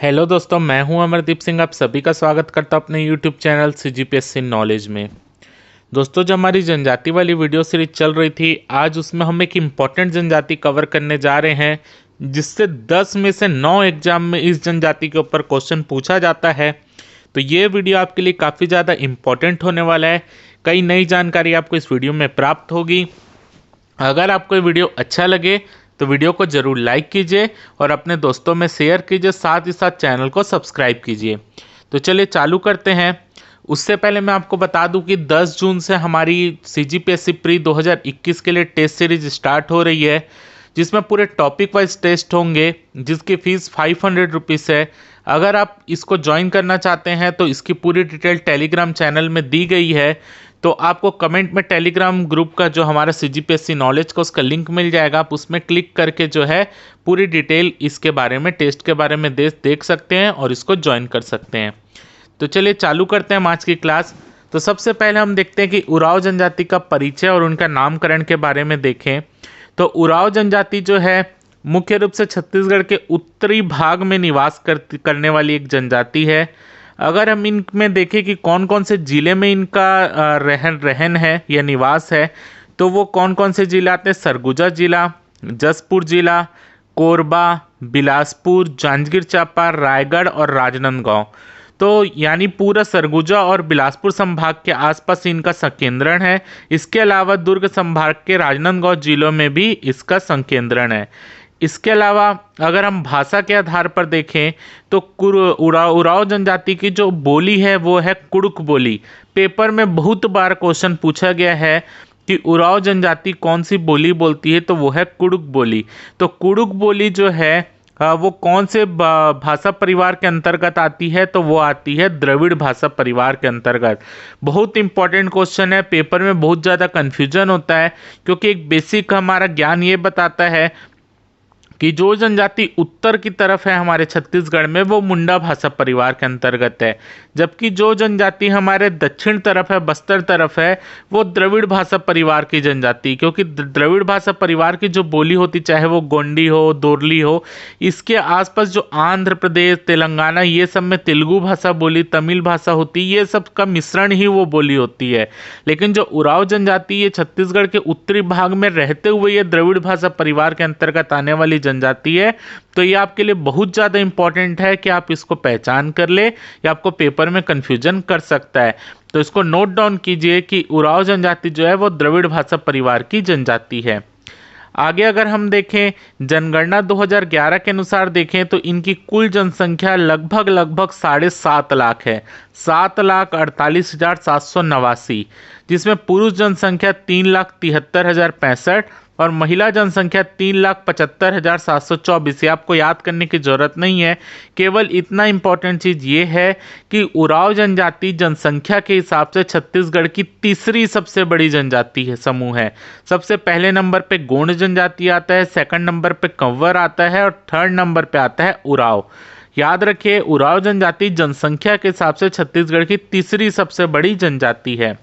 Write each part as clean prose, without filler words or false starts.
Hello दोस्तों, मैं हूं अमरदीप सिंह। आप सभी का स्वागत करता हूं अपने यूट्यूब चैनल सीजीपीएससी नॉलेज में। दोस्तों, जो हमारी जनजाति वाली वीडियो सीरीज चल रही थी, आज उसमें हम एक इम्पॉर्टेंट जनजाति कवर करने जा रहे हैं, जिससे 10 में से 9 एग्जाम में इस जनजाति के ऊपर क्वेश्चन पूछा जाता है। तो ये वीडियो आपके लिए काफ़ी ज़्यादा इम्पॉर्टेंट होने वाला है। कई नई जानकारी आपको इस वीडियो में प्राप्त होगी। अगर आपको ये वीडियो अच्छा लगे तो वीडियो को जरूर लाइक कीजिए और अपने दोस्तों में शेयर कीजिए, साथ ही साथ चैनल को सब्सक्राइब कीजिए। तो चलिए चालू करते हैं। उससे पहले मैं आपको बता दूं कि 10 जून से हमारी सीजीपीएससी प्री 2021 के लिए टेस्ट सीरीज स्टार्ट हो रही है, जिसमें पूरे टॉपिक वाइज टेस्ट होंगे, जिसकी फीस 500 रुपीज़ है। अगर आप इसको ज्वाइन करना चाहते हैं तो इसकी पूरी डिटेल टेलीग्राम चैनल में दी गई है। तो आपको कमेंट में टेलीग्राम ग्रुप का जो हमारा सीजीपीएससी नॉलेज का उसका लिंक मिल जाएगा। आप उसमें क्लिक करके जो है पूरी डिटेल इसके बारे में, टेस्ट के बारे में देख सकते हैं और इसको ज्वाइन कर सकते हैं। तो चलिए चालू करते हैं आज की क्लास। तो सबसे पहले हम देखते हैं कि उरांव जनजाति का परिचय और उनका नामकरण के बारे में देखें। तो उरांव जनजाति जो है मुख्य रूप से छत्तीसगढ़ के उत्तरी भाग में निवास करने वाली एक जनजाति है। अगर हम इनमें देखें कि कौन कौन से जिले में इनका रहन है या निवास है, तो वो कौन कौन से जिले आते हैं: सरगुजा जिला, जसपुर जिला, कोरबा, बिलासपुर, जांजगीर चांपा, रायगढ़ और राजनांदगांव। तो यानी पूरा सरगुजा और बिलासपुर संभाग के आसपास इनका संकेंद्रण है। इसके अलावा दुर्ग संभाग के राजनांदगांव जिलों में भी इसका संकेंद्रण है। इसके अलावा अगर हम भाषा के आधार पर देखें तो उरांव जनजाति की जो बोली है वो है कुड़ुक बोली। पेपर में बहुत बार क्वेश्चन पूछा गया है कि उरांव जनजाति कौन सी बोली बोलती है, तो वो है कुड़ुक बोली। तो कुड़ुक बोली जो है वो कौन से भाषा परिवार के अंतर्गत आती है, तो वो आती है द्रविड़ भाषा परिवार के अंतर्गत। बहुत इंपॉर्टेंट क्वेश्चन है, पेपर में बहुत ज़्यादा कन्फ्यूजन होता है, क्योंकि एक बेसिक हमारा ज्ञान ये बताता है कि जो जनजाति उत्तर की तरफ है हमारे छत्तीसगढ़ में, वो मुंडा भाषा परिवार के अंतर्गत है, जबकि जो जनजाति हमारे दक्षिण तरफ है, बस्तर तरफ है, वो द्रविड़ भाषा परिवार की जनजाति। क्योंकि द्रविड़ भाषा परिवार की जो बोली होती, चाहे वो गोंडी हो, दोरली हो, इसके आसपास जो आंध्र प्रदेश, तेलंगाना, ये सब में तेलुगु भाषा बोली, तमिल भाषा होती, ये सब का मिश्रण ही वो बोली होती है। लेकिन जो उरांव जनजाति ये छत्तीसगढ़ के उत्तरी भाग में रहते हुए ये द्रविड़ भाषा परिवार के अंतर्गत आने वाली जनजाति है। तो ये आपके लिए बहुत ज़्यादा इंपॉर्टेंट है कि आप इसको पहचान कर ले, या आपको पेपर में कंफ्यूजन कर सकता है। तो इसको नोट डाउन कीजिए कि उरांव जनजाति जो है वो द्रविड़ भाषा परिवार की जनजाति है। आगे अगर हम देखें, जनगणना 2011 के अनुसार देखें तो इनकी कुल जनसंख्या लगभग 7.5 लाख है, 7,48,789, जिसमें पुरुष जनसंख्या 3,73,065 और महिला जनसंख्या 3,75,724। आपको याद करने की जरूरत नहीं है, केवल इतना इंपॉर्टेंट चीज ये है कि उरांव जनजाति जनसंख्या के हिसाब से छत्तीसगढ़ की तीसरी सबसे बड़ी जनजाति है, समूह है। सबसे पहले नंबर पे गोंड जनजाति आता है, सेकंड नंबर पे कंवर आता है और थर्ड नंबर पे आता है उरांव। याद रखिए, उरांव जनजाति जनसंख्या के हिसाब से छत्तीसगढ़ की तीसरी सबसे बड़ी जनजाति है।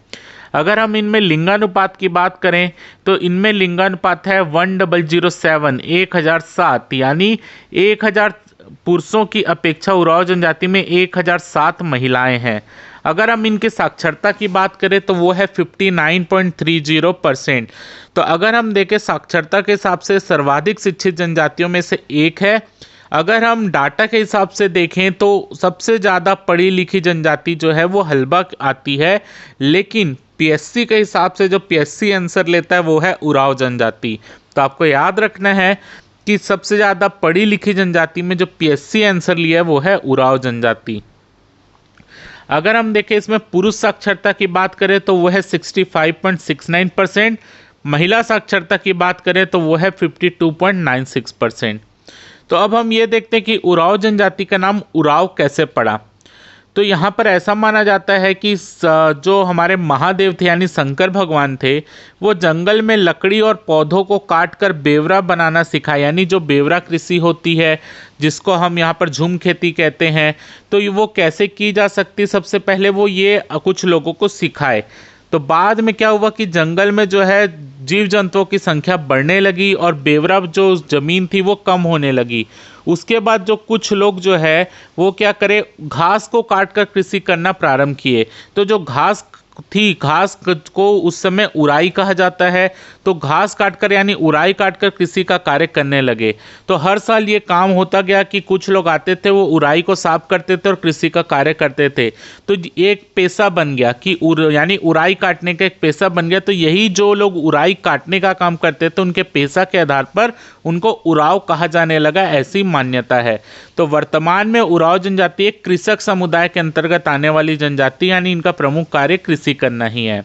अगर हम इनमें लिंगानुपात की बात करें तो इनमें लिंगानुपात है 1007, 1007, यानी 1000 पुरुषों की अपेक्षा उरांव जनजाति में 1007 महिलाएं हैं। अगर हम इनके साक्षरता की बात करें तो वो है 59.30%। तो अगर हम देखें साक्षरता के हिसाब से सर्वाधिक शिक्षित जनजातियों में से एक है। अगर हम डाटा के हिसाब से देखें तो सबसे ज़्यादा पढ़ी लिखी जनजाति जो है वो हल्बा आती है, लेकिन पीएससी के हिसाब से जो पीएससी आंसर लेता है वो है उरांव जनजाति। तो आपको याद रखना है कि सबसे ज़्यादा पढ़ी लिखी जनजाति में जो पीएससी आंसर लिया है वो है उरांव जनजाति। अगर हम देखें इसमें पुरुष साक्षरता की बात करें तो वो है 65.69%, महिला साक्षरता की बात करें तो वो है 52.96%। तो अब हम ये देखते हैं कि उरांव जनजाति का नाम उरांव कैसे पड़ा। तो यहाँ पर ऐसा माना जाता है कि जो हमारे महादेव थे यानी शंकर भगवान थे, वो जंगल में लकड़ी और पौधों को काट कर बेवरा बनाना सिखाया, यानी जो बेवरा कृषि होती है, जिसको हम यहाँ पर झूम खेती कहते हैं। तो वो कैसे की जा सकती, सबसे पहले वो ये कुछ लोगों को सिखाए। तो बाद में क्या हुआ कि जंगल में जो है जीव जंतुओं की संख्या बढ़ने लगी और बेवरा जो जमीन थी वो कम होने लगी। उसके बाद जो कुछ लोग जो है वो क्या करे, घास को काट कर कृषि करना प्रारंभ किए। तो जो घास थी, घास को उस समय उराई कहा जाता है, तो घास काटकर यानी उराई काटकर कृषि का कार्य करने लगे। तो हर साल ये काम होता गया कि कुछ लोग आते थे, वो उराई को साफ करते थे और कृषि का कार्य करते थे। तो एक पेशा बन गया कि यानी उराई काटने का एक पेशा बन गया। तो यही जो लोग उराई काटने का काम करते थे, उनके पेशा के आधार पर उनको उराव कहा जाने लगा, ऐसी मान्यता है। तो वर्तमान में उराव जनजाति एक कृषक समुदाय के अंतर्गत आने वाली जनजाति, यानी इनका प्रमुख कार्य कृषि करना ही है।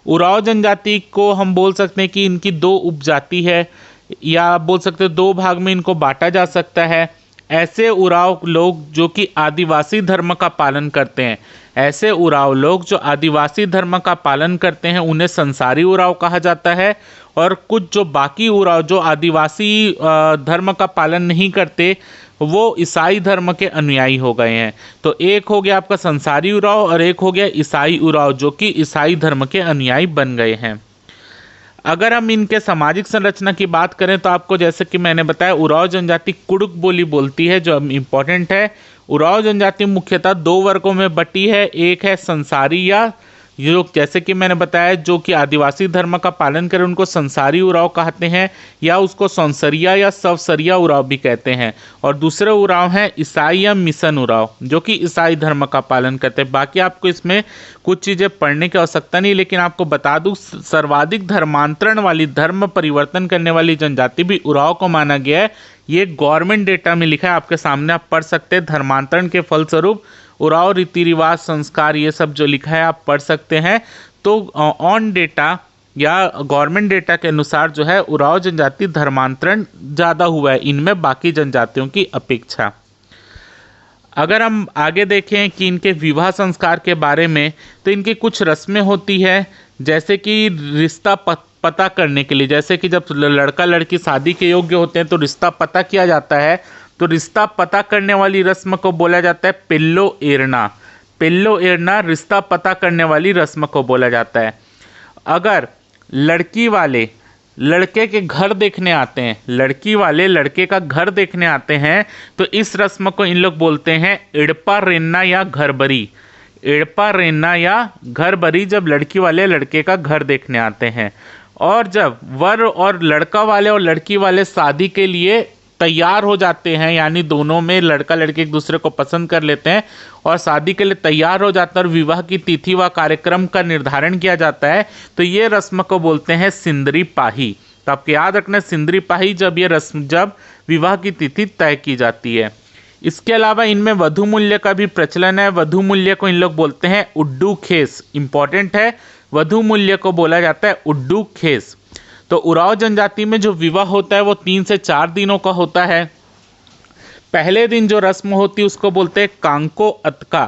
उराव जनजाति को हम बोल सकते हैं कि इनकी दो उपजाति है, या बोल सकते हैं दो भाग में इनको बांटा जा सकता है। ऐसे उराव लोग जो कि आदिवासी धर्म का पालन करते हैं, ऐसे उराव लोग जो आदिवासी धर्म का पालन करते हैं, उन्हें संसारी उराव कहा जाता है। और कुछ जो बाकी उराव जो आदिवासी धर्म का पालन नहीं करते, वो ईसाई धर्म के अनुयायी हो गए हैं। तो एक हो गया आपका संसारी उराव और एक हो गया ईसाई उराव, जो कि ईसाई धर्म के अनुयायी बन गए हैं। अगर हम इनके सामाजिक संरचना की बात करें तो आपको जैसे कि मैंने बताया, उराव जनजाति कुड़ुक बोली बोलती है, जो इम्पोर्टेंट है। उराव जनजाति मुख्यतः दो वर्गों में बटी है। एक है संसारी, या जो जैसे कि मैंने बताया जो कि आदिवासी धर्म का पालन करें उनको संसारी उराव कहते हैं, या उसको सौंसरिया या सवसरिया उराव भी कहते हैं। और दूसरे उराव हैं ईसाई या मिशन उराव, जो कि ईसाई धर्म का पालन करते हैं। बाकी आपको इसमें कुछ चीज़ें पढ़ने की आवश्यकता नहीं, लेकिन आपको बता दूं सर्वाधिक धर्मांतरण वाली, धर्म परिवर्तन करने वाली जनजाति भी उराव को माना गया है। ये गवर्नमेंट डेटा में लिखा है, आपके सामने आप पढ़ सकते हैं। धर्मांतरण के फलस्वरूप उराव रीति रिवाज, संस्कार, ये सब जो लिखा है आप पढ़ सकते हैं। तो ऑन डेटा या गवर्नमेंट डेटा के अनुसार जो है उराव जनजाति धर्मांतरण ज़्यादा हुआ है इनमें बाकी जनजातियों की अपेक्षा। अगर हम आगे देखें कि इनके विवाह संस्कार के बारे में, तो इनकी कुछ रस्में होती है, जैसे कि रिश्ता पता करने के लिए, जैसे कि जब लड़का लड़की शादी के योग्य होते हैं तो रिश्ता पता किया जाता है। तो रिश्ता पता करने वाली रस्म को बोला जाता है पेल्लो एरना। पेल्लो एरना रिश्ता पता करने वाली रस्म को बोला जाता है। अगर लड़की वाले लड़के के घर देखने आते हैं, लड़की वाले लड़के का घर देखने आते हैं, तो इस रस्म को इन लोग बोलते हैं एड़पा रेन्ना या घरबरी। एड़पा रेन्ना या घरबरी, जब लड़की वाले लड़के का घर देखने आते हैं। और जब वर और लड़का वाले और लड़की वाले शादी के लिए तैयार हो जाते हैं, यानी दोनों में लड़का लड़की एक दूसरे को पसंद कर लेते हैं और शादी के लिए तैयार हो जाता है और विवाह की तिथि व कार्यक्रम का निर्धारण किया जाता है, तो ये रस्म को बोलते हैं सिंदरी पाही। तो आपको याद रखना है सिंदरी पाही, जब विवाह की तिथि तय की जाती है। इसके अलावा इनमें वधु मूल्य का भी प्रचलन है। वधु मूल्य को इन लोग बोलते हैं उड्डू खेस। इंपॉर्टेंट है, वधु मूल्य को बोला जाता है उड्डू खेस। तो उराव जनजाति में जो विवाह होता है वो 3 से 4 दिनों का होता है। पहले दिन जो रस्म होती है उसको बोलते हैं कांको अतका।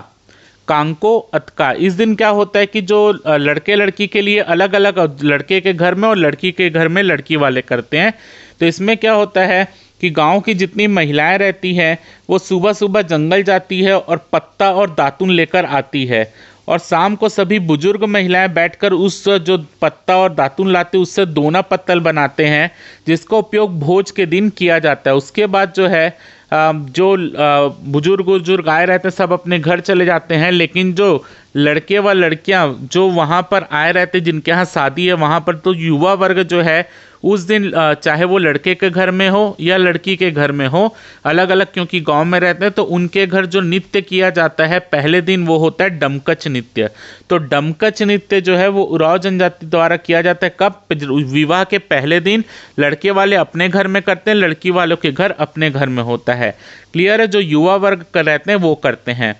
कांको अतका, इस दिन क्या होता है कि जो लड़के लड़की के लिए अलग अलग, लड़के के घर में और लड़की के घर में लड़की वाले करते हैं। तो इसमें क्या होता है कि गांव की जितनी महिलाएं रहती हैं वो सुबह सुबह जंगल जाती है और पत्ता और दातुन लेकर आती है, और शाम को सभी बुजुर्ग महिलाएं बैठकर उस जो पत्ता और दातुन लाते उससे दोना पत्तल बनाते हैं, जिसका उपयोग भोज के दिन किया जाता है। उसके बाद जो है जो बुजुर्ग आए रहते हैं सब अपने घर चले जाते हैं, लेकिन जो लड़के व लड़कियां जो वहाँ पर आए रहते जिनके यहाँ शादी है वहाँ पर, तो युवा वर्ग जो है उस दिन चाहे वो लड़के के घर में हो या लड़की के घर में हो, अलग अलग क्योंकि गांव में रहते हैं, तो उनके घर जो नृत्य किया जाता है पहले दिन वो होता है डमकच नृत्य। तो डमकच नृत्य जो है वो उराव जनजाति द्वारा किया जाता है। कब? विवाह के पहले दिन लड़के वाले अपने घर में करते हैं, लड़की वालों के घर अपने घर में होता है। क्लियर है? जो युवा वर्ग कर रहते हैं वो करते हैं।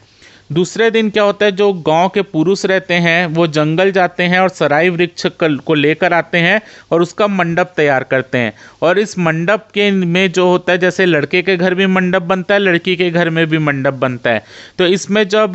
दूसरे दिन क्या होता है, जो गांव के पुरुष रहते हैं वो जंगल जाते हैं और सराई वृक्ष को लेकर आते हैं और उसका मंडप तैयार करते हैं। और इस मंडप के में जो होता है, जैसे लड़के के घर भी मंडप बनता है, लड़की के घर में भी मंडप बनता है। तो इसमें जब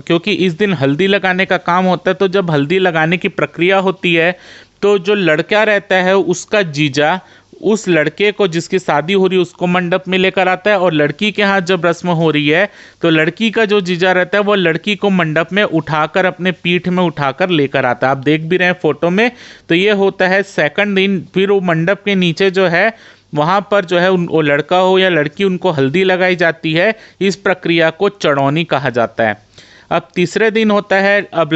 क्योंकि इस दिन हल्दी लगाने का काम होता है, तो जब हल्दी लगाने की प्रक्रिया होती है तो जो लड़का रहता है उसका जीजा उस लड़के को जिसकी शादी हो रही है उसको मंडप में लेकर आता है, और लड़की के हाथ जब रस्म हो रही है तो लड़की का जो जीजा रहता है वो लड़की को मंडप में उठाकर अपने पीठ में उठाकर लेकर आता है। आप देख भी रहे हैं फोटो में। तो ये होता है सेकंड दिन। फिर वो मंडप के नीचे जो है वहाँ पर जो है वो लड़का हो या लड़की, उनको हल्दी लगाई जाती है। इस प्रक्रिया को चढ़ौनी कहा जाता है। अब तीसरे दिन होता है, अब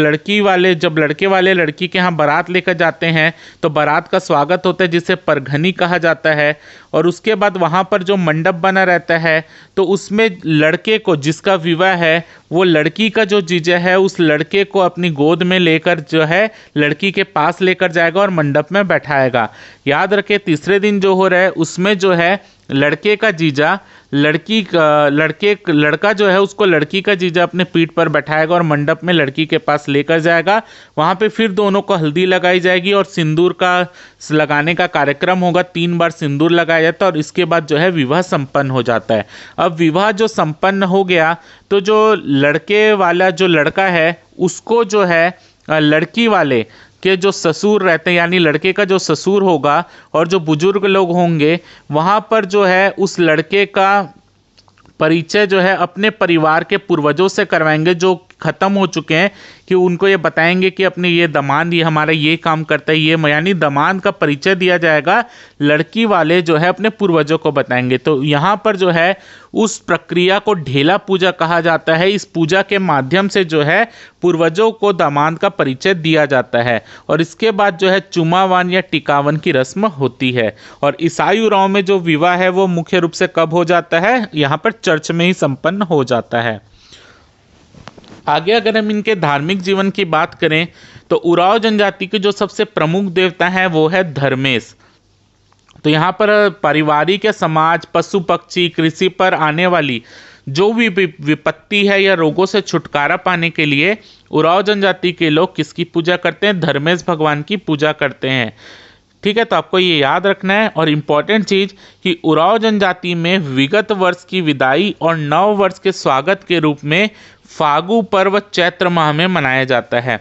जब लड़के वाले लड़की के यहाँ बारात लेकर जाते हैं तो बारात का स्वागत होता है, जिसे परघनी कहा जाता है। और उसके बाद वहाँ पर जो मंडप बना रहता है तो उसमें लड़के को, जिसका विवाह है, वो लड़की का जो जीजा है उस लड़के को अपनी गोद में लेकर जो है लड़की के पास लेकर जाएगा और मंडप में बैठाएगा। याद रखें, तीसरे दिन जो हो रहा है उसमें जो है लड़के का जीजा लड़का जो है उसको लड़की का जीजा अपने पीठ पर बैठाएगा और मंडप में लड़की के पास लेकर जाएगा। वहाँ पे फिर दोनों को हल्दी लगाई जाएगी और सिंदूर का लगाने का कार्यक्रम होगा। 3 बार सिंदूर लगाया जाता है और इसके बाद जो है विवाह संपन्न हो जाता है। अब विवाह जो संपन्न हो गया तो जो लड़के वाला जो लड़का है उसको जो है लड़की वाले के जो ससुर रहते हैं, यानी लड़के का जो ससुर होगा और जो बुजुर्ग लोग होंगे, वहाँ पर जो है उस लड़के का परिचय जो है अपने परिवार के पूर्वजों से करवाएंगे जो खत्म हो चुके हैं, कि उनको ये बताएंगे कि अपने ये दामाद ये हमारा ये काम करता है, ये यानी दामाद का परिचय दिया जाएगा। लड़की वाले जो है अपने पूर्वजों को बताएंगे। तो यहाँ पर जो है उस प्रक्रिया को ढेला पूजा कहा जाता है। इस पूजा के माध्यम से जो है पूर्वजों को दामाद का परिचय दिया जाता है। और इसके बाद जो है चुमावन या टिकावन की रस्म होती है। और ईसाई उराव में जो विवाह है वो मुख्य रूप से कब हो जाता है, यहाँ पर चर्च में ही संपन्न हो जाता है। आगे अगर हम इनके धार्मिक जीवन की बात करें तो उराव जनजाति के जो सबसे प्रमुख देवता हैं वो है धर्मेश। तो यहाँ पर पारिवारिक या समाज, पशु पक्षी, कृषि पर आने वाली जो भी विपत्ति है या रोगों से छुटकारा पाने के लिए उराव जनजाति के लोग किसकी पूजा करते हैं, धर्मेश भगवान की पूजा करते हैं। ठीक है, तो आपको ये याद रखना है। और इम्पॉर्टेंट चीज कि उराव जनजाति में विगत वर्ष की विदाई और नव वर्ष के स्वागत के रूप में फागु पर्व चैत्र माह में मनाया जाता है।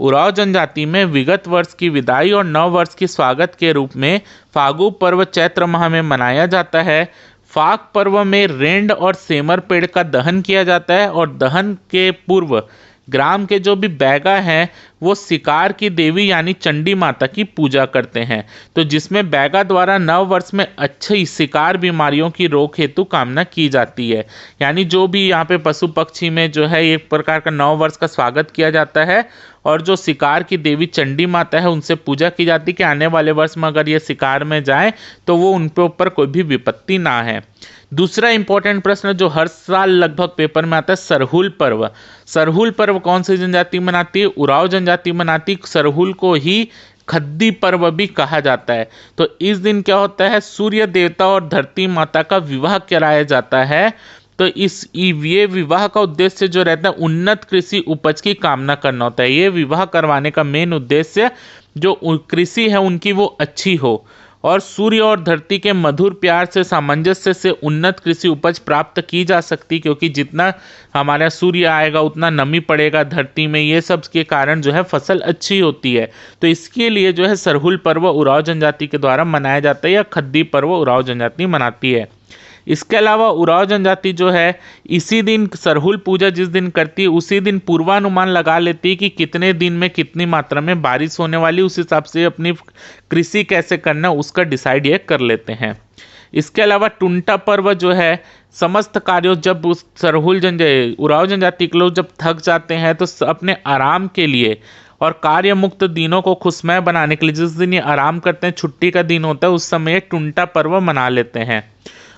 उराव जनजाति में विगत वर्ष की विदाई और नव वर्ष की स्वागत के रूप में फागु पर्व चैत्र माह में मनाया जाता है। फाग पर्व में रेंड और सेमर पेड़ का दहन किया जाता है और दहन के पूर्व ग्राम के जो भी बैगा हैं वो शिकार की देवी यानी चंडी माता की पूजा करते हैं। तो जिसमें बैगा द्वारा नव वर्ष में अच्छी शिकार बीमारियों की रोक हेतु कामना की जाती है। यानी जो भी यहाँ पे पशु पक्षी में जो है एक प्रकार का नव वर्ष का स्वागत किया जाता है और जो शिकार की देवी चंडी माता है उनसे पूजा की जाती है कि आने वाले वर्ष में अगर ये शिकार में जाए तो वो उन पे ऊपर कोई भी विपत्ति ना है। दूसरा इंपॉर्टेंट प्रश्न जो हर साल लगभग पेपर में आता है, सरहुल पर्व। सरहुल पर्व कौन सी जनजाति मनाती है, उराव जनजाति मनाती। सरहुल को ही खद्दी पर्व भी कहा जाता है। तो इस दिन क्या होता है, सूर्य देवता और धरती माता का विवाह कराया जाता है। तो ये विवाह का उद्देश्य जो रहता है उन्नत कृषि उपज की कामना करना होता है। ये विवाह करवाने का मेन उद्देश्य जो कृषि है उनकी वो अच्छी हो और सूर्य और धरती के मधुर प्यार से सामंजस्य से उन्नत कृषि उपज प्राप्त की जा सकती, क्योंकि जितना हमारा सूर्य आएगा उतना नमी पड़ेगा धरती में, ये सब के कारण जो है फसल अच्छी होती है। तो इसके लिए जो है सरहुल पर्व उराव जनजाति के द्वारा मनाया जाता है या खद्दी पर्व उराव जनजाति मनाती है। इसके अलावा उराव जनजाति जो है इसी दिन सरहुल पूजा जिस दिन करती है उसी दिन पूर्वानुमान लगा लेती है कि कितने दिन में कितनी मात्रा में बारिश होने वाली, उस हिसाब से अपनी कृषि कैसे करना उसका डिसाइड ये कर लेते हैं। इसके अलावा टुंटा पर्व जो है समस्त कार्यों जब उस उराव जनजाति के लोग जब थक जाते हैं तो अपने आराम के लिए और कार्य मुक्त दिनों को खुशमय बनाने के लिए जिस दिन ये आराम करते हैं, छुट्टी का दिन होता है, उस समय टुंटा पर्व मना लेते हैं।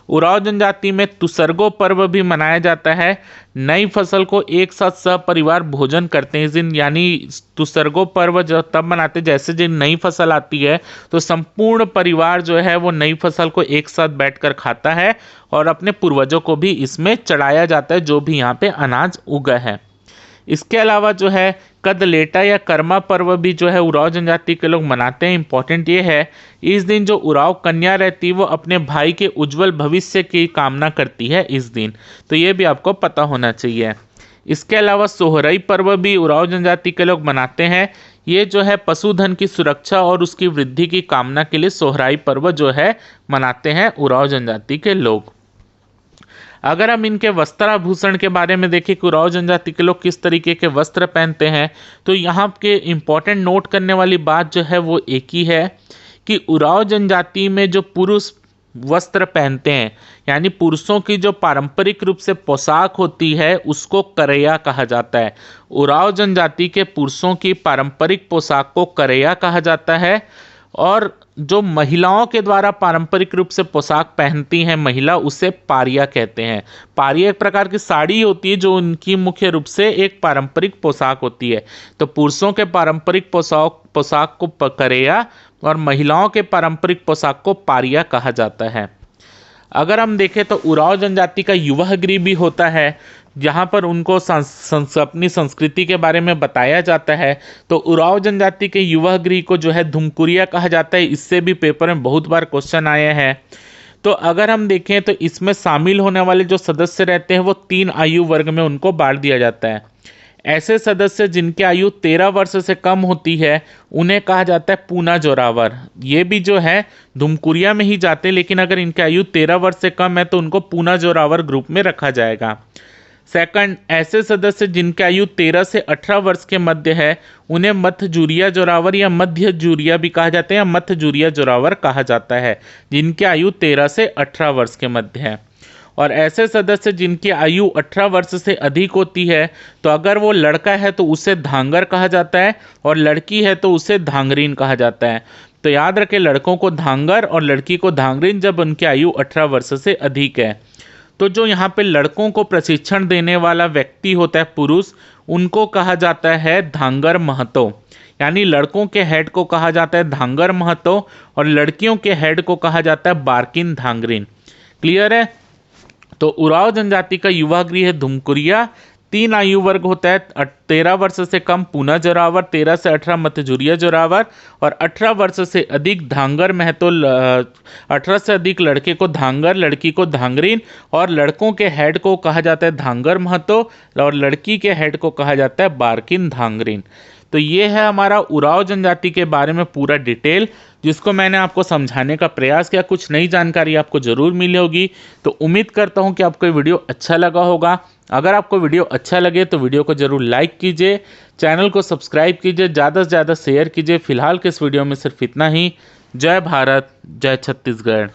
उराव जनजाति में तुसरगो पर्व भी मनाया जाता है। नई फसल को एक साथ सपरिवार भोजन करते हैं इस दिन, यानी तुसरगो पर्व जो तब मनाते हैं जैसे जब नई फसल आती है तो संपूर्ण परिवार जो है वो नई फसल को एक साथ बैठकर खाता है और अपने पूर्वजों को भी इसमें चढ़ाया जाता है जो भी यहाँ पे अनाज उगा है। इसके अलावा जो है कदलेटा या कर्मा पर्व भी जो है उराव जनजाति के लोग मनाते हैं। इंपॉर्टेंट ये है इस दिन जो उराव कन्या रहती है वो अपने भाई के उज्जवल भविष्य की कामना करती है इस दिन, तो ये भी आपको पता होना चाहिए। इसके अलावा सोहराई पर्व भी उराव जनजाति के लोग मनाते हैं। ये जो है पशुधन की सुरक्षा और उसकी वृद्धि की कामना के लिए सोहराई पर्व जो है मनाते हैं उराव जनजाति के लोग। अगर हम इनके वस्त्राभूषण के बारे में देखें कि उराव जनजाति के लोग किस तरीके के वस्त्र पहनते हैं, तो यहाँ के इम्पोर्टेंट नोट करने वाली बात जो है वो एक ही है कि उराव जनजाति में जो पुरुष वस्त्र पहनते हैं, यानी पुरुषों की जो पारंपरिक रूप से पोशाक होती है उसको करैया कहा जाता है। उरांव जनजाति के पुरुषों की पारंपरिक पोशाक को करैया कहा जाता है, और जो महिलाओं के द्वारा पारंपरिक रूप से पोशाक पहनती हैं महिला, उसे पारिया कहते हैं। पारिया एक प्रकार की साड़ी होती है जो उनकी मुख्य रूप से एक पारंपरिक पोशाक होती है। तो पुरुषों के पारंपरिक पोशाक को करैया और महिलाओं के पारंपरिक पोशाक को पारिया कहा जाता है। अगर हम देखें तो उरांव जनजाति का युवा गृह भी होता है, जहाँ पर उनको अपनी संस्कृति के बारे में बताया जाता है। तो उरांव जनजाति के युवा गृह को जो है धुमकुरिया कहा जाता है। इससे भी पेपर में बहुत बार क्वेश्चन आए हैं। तो अगर हम देखें तो इसमें शामिल होने वाले जो सदस्य रहते हैं वो 3 आयु वर्ग में उनको बांट दिया जाता है। ऐसे सदस्य जिनकी आयु 13 वर्ष से कम होती है उन्हें कहा जाता है पूना जोरावर। ये भी जो है धुमकुरिया में ही जाते हैं, लेकिन अगर इनकी आयु 13 वर्ष से कम है तो उनको पूना जोरावर ग्रुप में रखा जाएगा। सेकंड, ऐसे सदस्य जिनकी आयु 13 से 18 वर्ष के मध्य है उन्हें मध्य जूरिया जोरावर या मध्य जूरिया भी कहा जाता है, या मध्य जूरिया जोरावर कहा जाता है, जिनकी आयु 13 से 18 वर्ष के मध्य है। और ऐसे सदस्य जिनकी आयु 18 वर्ष से अधिक होती है, तो अगर वो लड़का है तो उसे धांगर कहा जाता है, और लड़की है तो उसे धांगरीन कहा जाता है। तो याद रखें, लड़कों को धांगर और लड़की को धांगरीन जब उनकी आयु 18 वर्ष से अधिक है। तो जो यहाँ पे लड़कों को प्रशिक्षण देने वाला व्यक्ति होता है पुरुष, उनको कहा जाता है धांगर महतो, यानी लड़कों के हेड को कहा जाता है धांगर महतो और लड़कियों के हेड को कहा जाता है बारकिन धांगरीन। क्लियर है? तो उरांव जनजाति का युवा गृह है धुमकुरिया। 3 आयु वर्ग होता है, 13 वर्ष से कम पूना जोरावर, 13 से 18 मध्य जूरिया जोरावर, और 18 वर्ष से अधिक धांगर महतो। 18 से अधिक लड़के को धांगर, लड़की को धांगरीन, और लड़कों के हेड को कहा जाता है धांगर महतो और लड़की के हेड को कहा जाता है बारकिन धांगरीन। तो ये है हमारा उरांव जनजाति के बारे में पूरा डिटेल, जिसको मैंने आपको समझाने का प्रयास किया। कुछ नई जानकारी आपको ज़रूर मिली होगी। तो उम्मीद करता हूँ कि आपको ये वीडियो अच्छा लगा होगा। अगर आपको वीडियो अच्छा लगे तो वीडियो को ज़रूर लाइक कीजिए, चैनल को सब्सक्राइब कीजिए, ज़्यादा से ज़्यादा शेयर कीजिए। फिलहाल के इस वीडियो में सिर्फ इतना ही। जय भारत, जय छत्तीसगढ़।